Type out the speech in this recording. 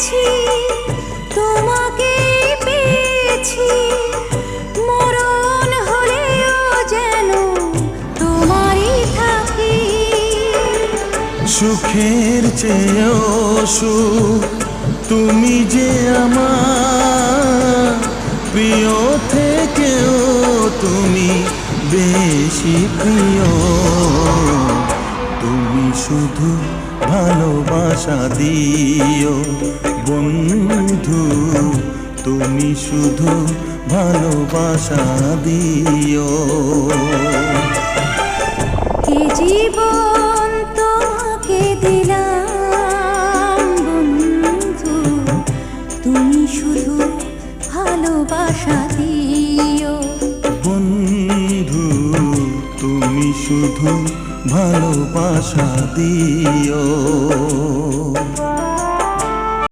পেয়েছি, তোমাকে পেয়েছি, মরণ হলেও যেন তোমারই থাকি। সুখের চেয়েও সুখ তুমি যে আমার, প্রিয় থেকেও তুমি বেশি প্রিয়। তুমি শুধু ভালোবাসা দিও বন্ধু, তুমি শুধু ভালোবাসা দিও। এ জীবন তোমাকে দিলাম বন্ধু, তুমি শুধু ভালোবাসা দিও। বন্ধু তুমি শুধু ভালোবাসা দিও।